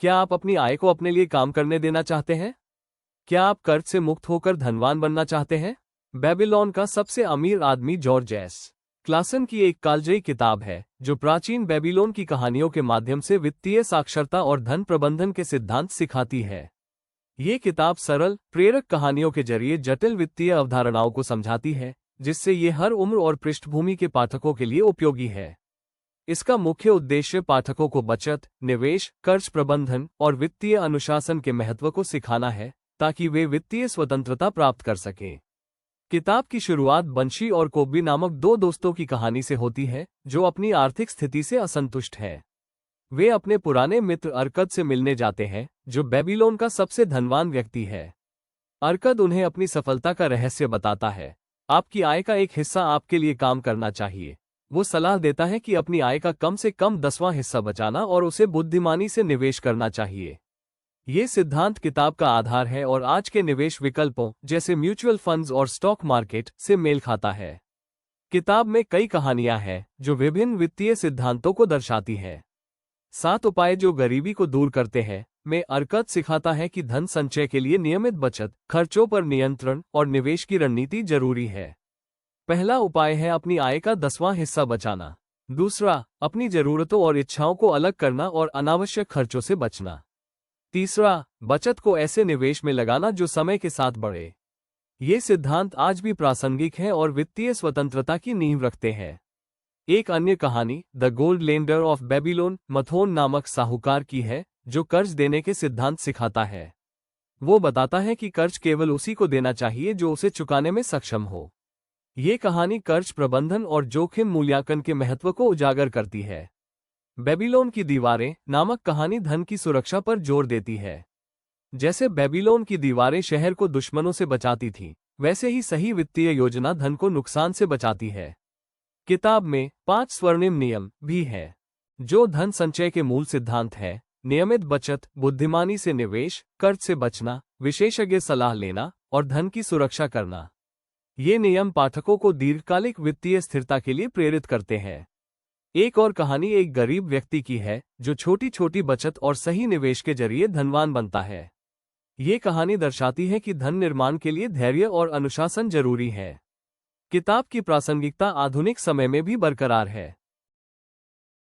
क्या आप अपनी आय को अपने लिए काम करने देना चाहते हैं? क्या आप कर्ज से मुक्त होकर धनवान बनना चाहते हैं? बेबीलोन का सबसे अमीर आदमी जॉर्ज एस क्लासन की एक कालजयी किताब है जो प्राचीन बेबीलोन की कहानियों के माध्यम से वित्तीय साक्षरता और धन प्रबंधन के सिद्धांत सिखाती है। ये किताब सरल, प्रेरक कहानियों के जरिए जटिल वित्तीय अवधारणाओं को समझाती है, जिससे ये हर उम्र और पृष्ठभूमि के पाठकों के लिए उपयोगी है। इसका मुख्य उद्देश्य पाठकों को बचत, निवेश, कर्ज प्रबंधन और वित्तीय अनुशासन के महत्व को सिखाना है, ताकि वे वित्तीय स्वतंत्रता प्राप्त कर सकें। किताब की शुरुआत बंशी और कोब्बी नामक दो दोस्तों की कहानी से होती है, जो अपनी आर्थिक स्थिति से असंतुष्ट हैं। वे अपने पुराने मित्र अरकद से मिलने जाते हैं, जो बेबीलोन का सबसे धनवान व्यक्ति है। अरकद उन्हें अपनी सफलता का रहस्य बताता है। आपकी आय का एक हिस्सा आपके लिए काम करना चाहिए। वो सलाह देता है कि अपनी आय का कम से कम 10वां हिस्सा बचाना और उसे बुद्धिमानी से निवेश करना चाहिए। ये सिद्धांत किताब का आधार है और आज के निवेश विकल्पों जैसे म्यूचुअल फंड्स और स्टॉक मार्केट से मेल खाता है। किताब में कई कहानियां हैं जो विभिन्न वित्तीय सिद्धांतों को दर्शाती हैं। 7 उपाय जो गरीबी को दूर करते हैं में अरकद सिखाता है कि धन संचय के लिए नियमित बचत, खर्चों पर नियंत्रण और निवेश की रणनीति जरूरी है। पहला उपाय है अपनी आय का 10वां हिस्सा बचाना। दूसरा, अपनी जरूरतों और इच्छाओं को अलग करना और अनावश्यक खर्चों से बचना। तीसरा, बचत को ऐसे निवेश में लगाना जो समय के साथ बढ़े। ये सिद्धांत आज भी प्रासंगिक हैं और वित्तीय स्वतंत्रता की नींव रखते हैं। एक अन्य कहानी the gold lender of Babylon Mathon नामक साहूकार की है, जो कर्ज देने के सिद्धांत सिखाता है। वो बताता है कि कर्ज केवल उसी को देना चाहिए जो उसे चुकाने में सक्षम हो। ये कहानी कर्ज प्रबंधन और जोखिम मूल्यांकन के महत्व को उजागर करती है। बेबीलोन की दीवारें नामक कहानी धन की सुरक्षा पर जोर देती है। जैसे बेबीलोन की दीवारें शहर को दुश्मनों से बचाती थीं, वैसे ही सही वित्तीय योजना धन को नुकसान से बचाती है। किताब में 5 स्वर्णिम नियम भी है, जो धन संचय के मूल सिद्धांत है। नियमित बचत, बुद्धिमानी से निवेश, कर्ज से बचना, विशेषज्ञ सलाह लेना और धन की सुरक्षा करना। ये नियम पाठकों को दीर्घकालिक वित्तीय स्थिरता के लिए प्रेरित करते हैं। एक और कहानी एक गरीब व्यक्ति की है, जो छोटी छोटी बचत और सही निवेश के जरिए धनवान बनता है। ये कहानी दर्शाती है कि धन निर्माण के लिए धैर्य और अनुशासन जरूरी है। किताब की प्रासंगिकता आधुनिक समय में भी बरकरार है।